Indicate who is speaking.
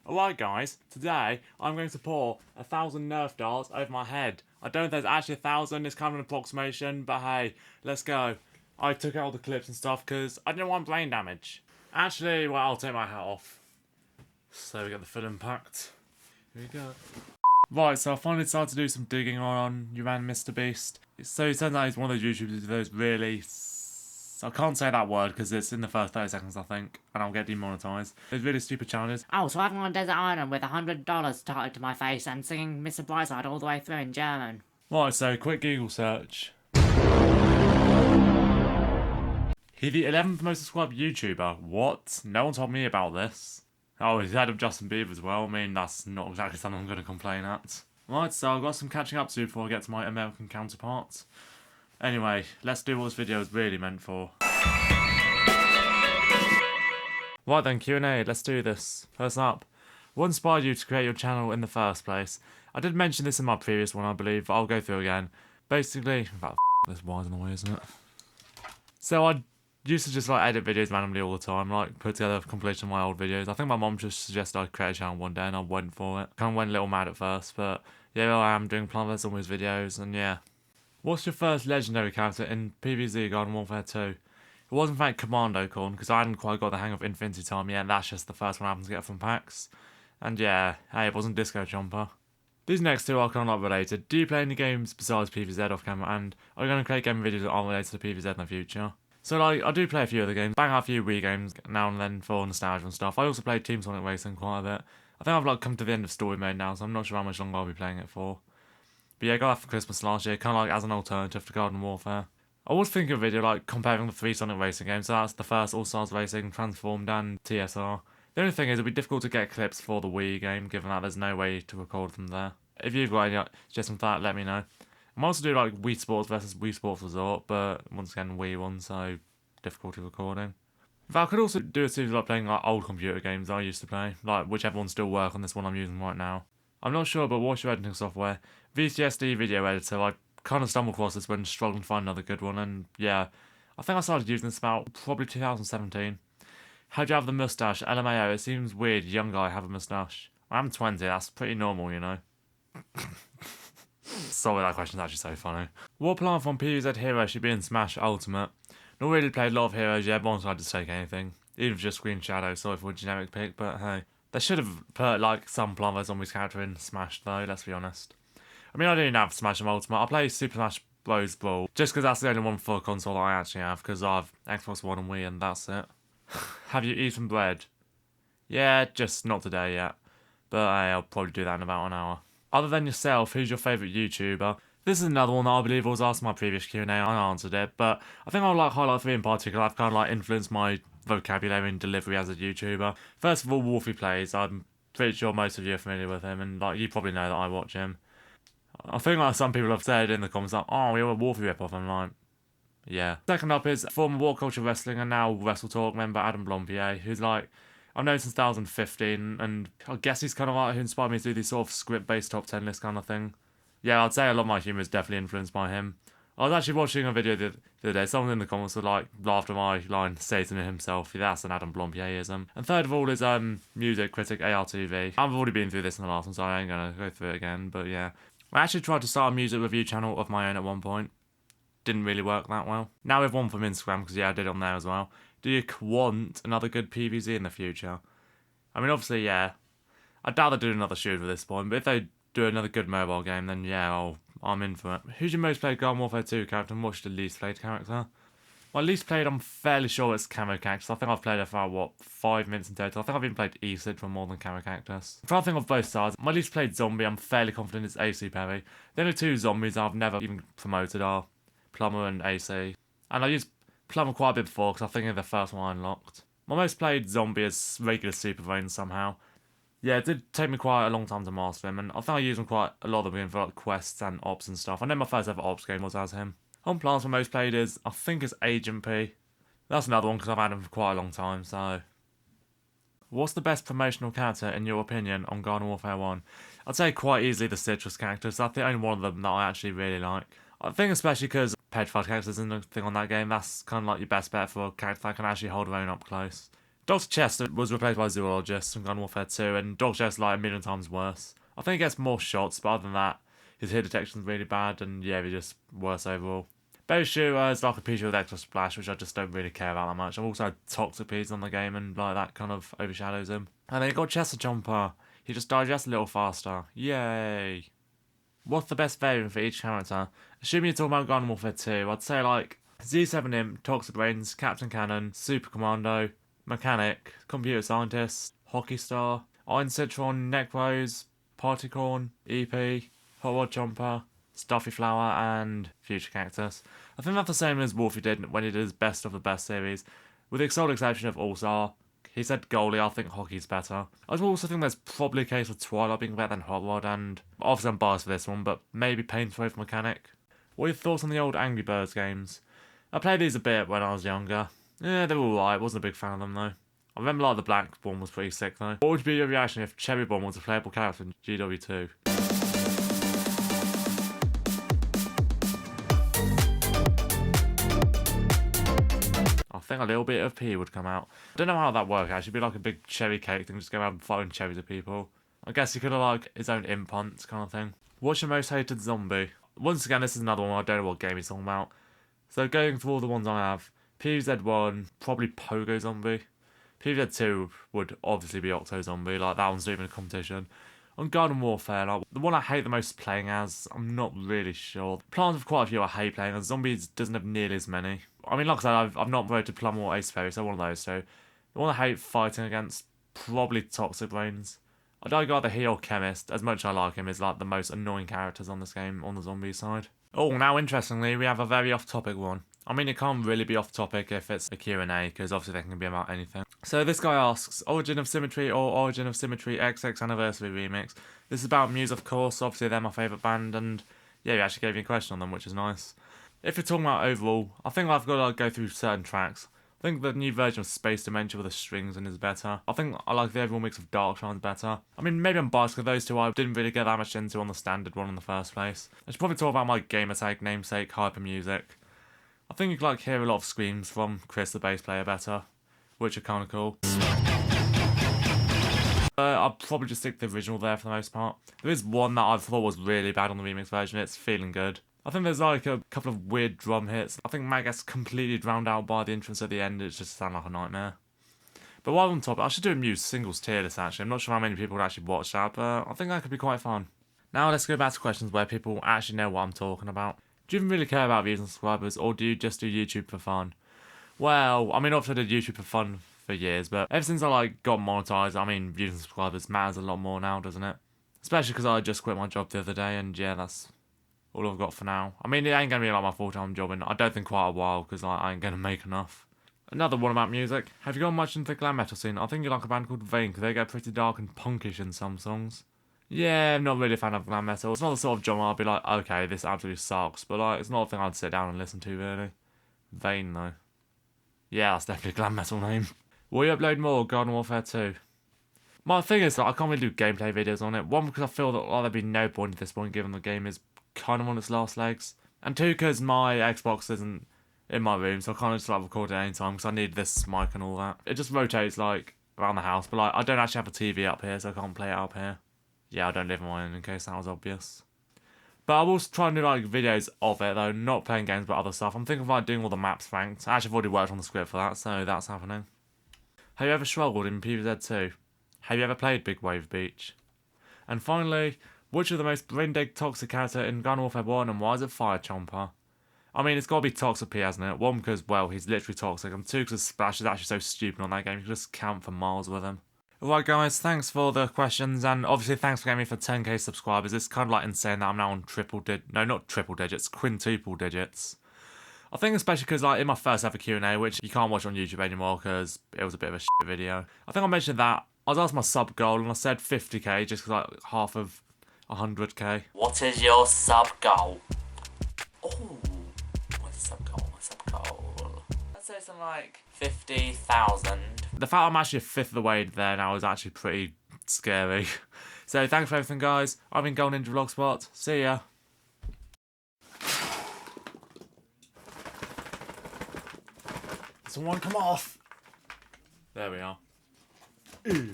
Speaker 1: Alright guys, today I'm going to pour 1,000 Nerf darts over my head. I don't know if there's actually 1,000, it's kind of an approximation, but hey, let's go. I took out all the clips and stuff because I didn't want brain damage. Actually, well, I'll take my hat off. So we get the full impact. Here we go. Right, so I finally decided to do some digging on your man MrBeast. So it turns out he's one of those YouTubers who's really... I can't say that word because it's in the first 30 seconds, I think, and I'll get demonetized. There's really stupid challenges.
Speaker 2: Oh, so I'm on a desert island with $100 tied to my face and singing Mr. Brightside all the way through in German.
Speaker 1: Right, so quick Google search. He's the 11th most subscribed YouTuber. What? No one told me about this. Oh, he's head of Justin Bieber as well. I mean, that's not exactly something I'm going to complain at. Right, so I've got some catching up to before I get to my American counterparts. Anyway, let's do what this video is really meant for. Right then, Q&A, let's do this. First up, what inspired you to create your channel in the first place? I did mention this in my previous one, I believe, but I'll go through again. Basically, this wires in the way, isn't it? So I used to just edit videos randomly all the time, put together a compilation of my old videos. I think my mom just suggested I create a channel one day and I went for it. Kind of went a little mad at first, but yeah, here I am doing Plant vs Zombies videos, and yeah. What's your first legendary character in PvZ Garden Warfare 2? It was in fact Commando Corn, because I hadn't quite got the hang of Infinity Time yet, and that's just the first one I happened to get from packs. And yeah, hey, it wasn't Disco Chomper. These next two are kind of related. Do you play any games besides PvZ off camera, and are you going to create gaming videos that aren't related to PvZ in the future? So I do play a few other games, bang out a few Wii games now and then for nostalgia and stuff. I also play Team Sonic Racing quite a bit. I think I've come to the end of story mode now, so I'm not sure how much longer I'll be playing it for. But yeah, I got that for Christmas last year, kind of as an alternative to Garden Warfare. I was thinking of a video comparing the 3 Sonic Racing games, so that's the first All-Stars Racing, Transformed and TSR. The only thing is it'll be difficult to get clips for the Wii game, given that there's no way to record them there. If you've got any suggestions for that, let me know. I might also do Wii Sports versus Wii Sports Resort, but once again Wii one, so difficulty recording. In fact, I could also do a series playing old computer games I used to play, whichever ones still work on this one I'm using right now. I'm not sure, but what's your editing software? VCSD video editor. I kind of stumbled across this when struggling to find another good one, and yeah, I think I started using this about probably 2017. How'd you have the moustache? LMAO, it seems weird young guy have a moustache. I'm 20, that's pretty normal, you know. Sorry, that question's actually so funny. What plant from PvZ hero should be in Smash Ultimate? Not really played a lot of heroes yet, but I just take anything. Even if just Green Shadow, sorry for a generic pick, but hey. They should have put some Plant vs Zombies character in Smash though, let's be honest. I mean, I don't even have Smash and Ultimate. I play Super Smash Bros. Brawl, just because that's the only one for console I actually have, because I have Xbox One and Wii and that's it. Have you eaten bread? Yeah, just not today yet. But hey, I'll probably do that in about an hour. Other than yourself, who's your favourite YouTuber? This is another one that I believe was asked in my previous Q&A, I answered it, but I think I'll highlight 3 in particular. I've kind of influenced my vocabulary and delivery as a YouTuber. First of all, Wolfie Plays. I'm pretty sure most of you are familiar with him, and you probably know that I watch him. I think some people have said in the comments oh, you're a Wolfie ripoff. I'm like, yeah. Second up is former What Culture Wrestling and now Wrestle Talk member Adam Blompier, who's I've known since 2015, and I guess he's kind of who inspired me to do these sort of script-based top 10 list kind of thing. Yeah, I'd say a lot of my humour is definitely influenced by him. I was actually watching a video the other day. Someone in the comments would laughed at my line, stating it himself. That's an Adam Blompierism. And third of all is music critic ARTV. I've already been through this in the last one, so I ain't gonna go through it again. But yeah, I actually tried to start a music review channel of my own at one point. Didn't really work that well. Now we have one from Instagram because yeah, I did it on there as well. Do you want another good PvZ in the future? I mean, obviously, yeah. I doubt they'll do another shooter at this point, but if they do another good mobile game, then yeah, I'm in for it. Who's your most played Garden Warfare 2 character and what's your least played character? My least played, I'm fairly sure it's Camo Cactus. I think I've played it for, 5 minutes in total. I think I've even played E-Sid for more than Camo Cactus. I'm trying to think of both sides. My least played zombie, I'm fairly confident it's AC Perry. The only 2 zombies I've never even promoted are Plumber and AC. And I used Plumber quite a bit before because I think they're the first one I unlocked. My most played zombie is regular Super Brain somehow. Yeah, it did take me quite a long time to master him, and I think I used him quite a lot of them for quests and ops and stuff. I know my first ever ops game was as him. On plants, my most played is, I think it's Agent P. That's another one because I've had him for quite a long time, so. What's the best promotional character, in your opinion, on Garden Warfare 1? I'd say quite easily the Citrus characters. That's the only one of them that I actually really like. I think especially because petrified characters isn't a thing on that game. That's kind of your best bet for a character that can actually hold her own up close. Dr. Chester was replaced by Zoologist in Garden Warfare 2, and Dr. Chester's like a million times worse. I think he gets more shots, but other than that, his hit detection's really bad, and yeah, he's just worse overall. Berry Shooter is like a PG with extra splash, which I just don't really care about that much. I've also had Toxic Peas on the game, and like that kind of overshadows him. And then you got Chester Jumper. He just digests a little faster. Yay! What's the best variant for each character? Assuming you're talking about Garden Warfare 2, I'd say like Z7 Imp, Toxic Brains, Captain Cannon, Super Commando, Mechanic, Computer Scientist, Hockey Star, Iron Citron, Necrose, Partycorn, EP, Hot Rod Jumper, Stuffy Flower, and Future Cactus. I think that's the same as Wolfie did when he did his Best of the Best series, with the sole exception of All-Star. He said goalie, I think hockey's better. I also think there's probably a case of Twilight being better than Hot Rod, and obviously I'm biased for this one, but maybe Paintwave Mechanic. What are your thoughts on the old Angry Birds games? I played these a bit when I was younger. Yeah, they were alright, wasn't a big fan of them though. I remember like the black one was pretty sick though. What would be your reaction if Cherry Bomb was a playable character in GW2? I think a little bit of pee would come out. I don't know how that worked actually. It'd be like a big cherry cake thing, just go around throwing cherries at people. I guess he could have like his own imp kind of thing. What's your most hated zombie? Once again, this is another one I don't know what game he's talking about. So going through all the ones I have, PVZ1, probably Pogo Zombie. PVZ2 would obviously be Octo Zombie, like that one's not even a competition. On Garden Warfare, like the one I hate the most playing as, I'm not really sure. Plants have quite a few I hate playing as, Zombies doesn't have nearly as many. I mean, like I said, I've not voted Plum or Ace Fairy, so one of those two. The one I hate fighting against, probably Toxic Brains. I'd argue either he or Chemist, as much as I like him, is like the most annoying characters on this game on the zombie side. Oh, now interestingly, we have a very off-topic one. I mean, it can't really be off-topic if it's a Q&A, because obviously they can be about anything. So this guy asks, Origin of Symmetry or Origin of Symmetry XX Anniversary Remix? This is about Muse, of course, obviously they're my favourite band, and yeah, you actually gave me a question on them, which is nice. If you're talking about overall, I think I've got to go through certain tracks. I think the new version of Space Dementia with the strings in is better. I think I like the overall mix of Darkshine's better. I mean, maybe I'm biased because those two I didn't really get that much into on the standard one in the first place. I should probably talk about my gamertag namesake, Hyper Music. I think you could like hear a lot of screams from Chris, the bass player, better, which are kind of cool. I'll probably just stick to the original there for the most part. There is one that I thought was really bad on the remix version. It's Feeling Good. I think there's like a couple of weird drum hits. I think Matt gets completely drowned out by the entrance at the end. It just sounds like a nightmare. But while on top, I should do a Muse singles tier list actually. I'm not sure how many people would actually watch that, but I think that could be quite fun. Now let's go back to questions where people actually know what I'm talking about. Do you even really care about views and subscribers, or do you just do YouTube for fun? Well, I mean, obviously I did YouTube for fun for years, but ever since I like got monetized, I mean, views and subscribers matters a lot more now, doesn't it? Especially because I just quit my job the other day, and yeah, that's all I've got for now. I mean, it ain't going to be like my full-time job in, I don't think, quite a while, because I ain't going to make enough. Another one about music. Have you gone much into the glam metal scene? I think you like a band called Vane, because they get pretty dark and punkish in some songs. Yeah, I'm not really a fan of glam metal. It's not the sort of genre I'd be like, okay, this absolutely sucks, but like, it's not a thing I'd sit down and listen to, really. Vane, though. Yeah, that's definitely a glam metal name. Will you upload more Garden Warfare 2? My thing is that I can't really do gameplay videos on it. One, because I feel that there'd be no point at this point, given the game is kind of on its last legs. And two, because my Xbox isn't in my room, so I can't just like record it anytime, because I need this mic and all that. It just rotates like around the house, but like I don't actually have a TV up here, so I can't play it up here. Yeah, I don't live on my own, in case that was obvious. But I will try and do like videos of it though, not playing games but other stuff. I'm thinking of like doing all the maps ranked. Actually, I've already worked on the script for that, so that's happening. Have you ever struggled in PvZ2? Have you ever played Big Wave Beach? And finally, which is the most brain-dead toxic character in Garden Warfare 1 and why is it Fire Chomper? I mean, it's got to be Toxic P, hasn't it? One, because, well, he's literally toxic, and two, because Splash is actually so stupid on that game, you can just count for miles with him. Alright guys, thanks for the questions, and obviously thanks for getting me for 10k subscribers. It's kind of like insane that I'm now on quintuple digits. I think especially because like in my first ever Q&A, which you can't watch on YouTube anymore because it was a bit of a shit video. I think I mentioned that I was asked my sub goal and I said 50k just because like half of 100k.
Speaker 2: What is your sub goal? Oh, what's sub goal? Let's say something like 50,000.
Speaker 1: The fact I'm actually a fifth of the way there now is actually pretty scary. So thanks for everything guys. I've been Gold Ninja Vlogspot. See ya. Someone come off. There we are. Ew.